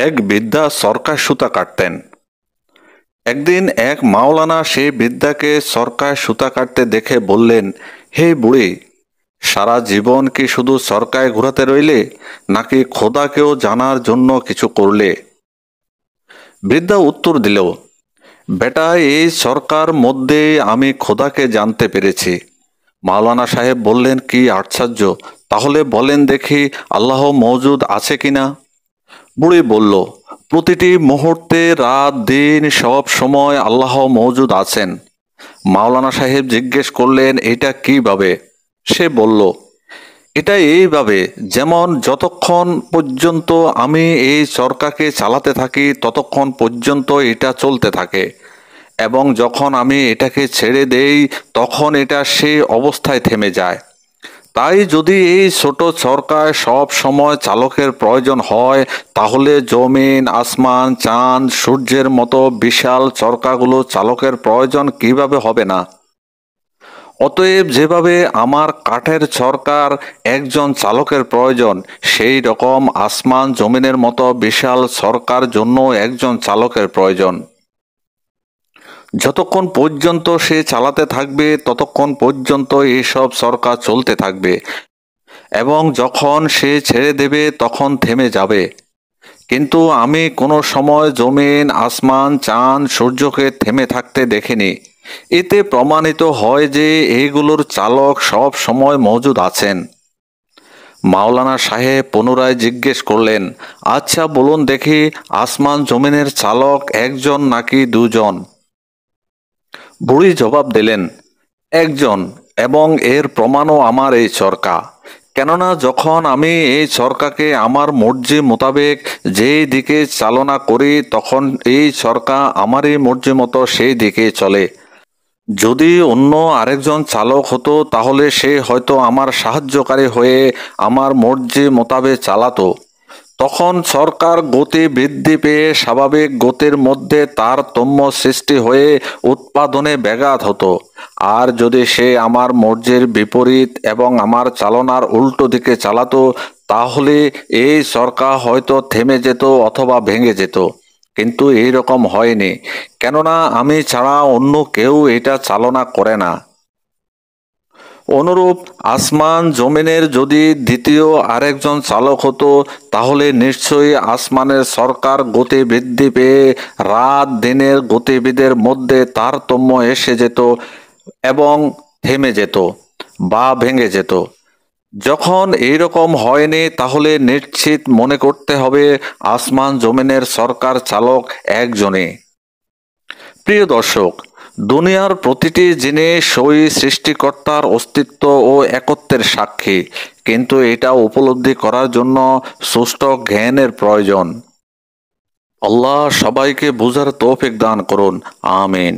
এক বৃদ্ধা সরকার সুতা কাটতেন। একদিন এক মাওলানা সেই বৃদ্ধাকে সরকার সুতা কাটতে দেখে বললেন, হে বুড়ি, সারা জীবন কি শুধু সরকায় ঘোরাতে রইলে, নাকি খোদাকেও জানার জন্য কিছু করলে? বৃদ্ধা উত্তর দিল, বেটা, এই সরকার মধ্যে আমি খোদাকে জানতে পেরেছি। মাওলানা সাহেব বললেন, কি আশ্চর্য! তাহলে বলেন দেখি, আল্লাহ মওজুদ আছে কিনা? বুড়ি বলল, প্রতিটি মুহূর্তে, রাত দিন, সব সময় আল্লাহ মওজুদ আছেন। মাওলানা সাহেব জিজ্ঞেস করলেন, এটা কিভাবে? সে বলল, এটা এইভাবে, যেমন যতক্ষণ পর্যন্ত আমি এই চরকাকে চালাতে থাকি ততক্ষণ পর্যন্ত এটা চলতে থাকে, এবং যখন আমি এটাকে ছেড়ে দেই তখন এটা সেই অবস্থায় থেমে যায়। তাই যদি এই ছোট চরকায় সব সময় চালকের প্রয়োজন হয়, তাহলে জমিন, আসমান, চাঁদ, সূর্যের মতো বিশাল চরকাগুলো চালকের প্রয়োজন কিভাবে হবে না? অতএব যেভাবে আমার কাঠের চরকার একজন চালকের প্রয়োজন, সেই রকম আসমান জমিনের মতো বিশাল চরকার জন্য একজন চালকের প্রয়োজন। যতক্ষণ পর্যন্ত সে চালাতে থাকবে ততক্ষণ পর্যন্ত এইসব চরকা চলতে থাকবে, এবং যখন সে ছেড়ে দেবে তখন থেমে যাবে। কিন্তু আমি কোনো সময় জমিন, আসমান, চাঁদ, সূর্যকে থেমে থাকতে দেখিনি। এতে প্রমাণিত হয় যে এইগুলোর চালক সব সময় মজুদ আছেন। মাওলানা সাহেব পুনরায় জিজ্ঞেস করলেন, আচ্ছা বলুন দেখি, আসমান জমিনের চালক একজন নাকি দুজন? বুড়ি জবাব দিলেন, একজন, এবং এর প্রমাণও আমার এই চরকা। কেননা যখন আমি এই চরকাকে আমার মর্জি মোতাবেক যেই দিকে চালনা করি, তখন এই চরকা আমারই মর্জি মতো সেই দিকে চলে। যদি অন্য আরেকজন চালক হতো, তাহলে সে হয়তো আমার সাহায্যকারী হয়ে আমার মর্জি মোতাবেক চালাতো। তখন সরকার গতি বৃদ্ধি পেয়ে স্বাভাবিক গতির মধ্যে তারতম্য সৃষ্টি হয়ে উৎপাদনে ব্যাঘাত হতো। আর যদি সে আমার মর্জির বিপরীত এবং আমার চালনার উল্টো দিকে চালাতো, তাহলে এই সরকার হয়তো থেমে যেত অথবা ভেঙে যেত। কিন্তু এই রকম হয়নি, কেননা আমি ছাড়া অন্য কেউ এটা চালনা করে না। অনুরূপ আসমান জমিনের যদি দ্বিতীয় আরেকজন চালক হতো, তাহলে নিশ্চয়ই আসমানের সরকার গতি বৃদ্ধি পেয়ে রাত দিনের গতিবিধির মধ্যে তারতম্য এসে যেত এবং থেমে যেত বা ভেঙে যেত। যখন এইরকম হয়নি, তাহলে নিশ্চিত মনে করতে হবে আসমান জমিনের সরকার চালক একজনই। প্রিয় দর্শক, দুনিয়ার প্রতিটি জিনিস ওই সৃষ্টিকর্তার অস্তিত্ব ও একত্বের সাক্ষী, কিন্তু এটা উপলব্ধি করার জন্য সুষ্ঠু জ্ঞানের প্রয়োজন। আল্লাহ সবাইকে বুঝার তৌফিক দান করুন। আমিন।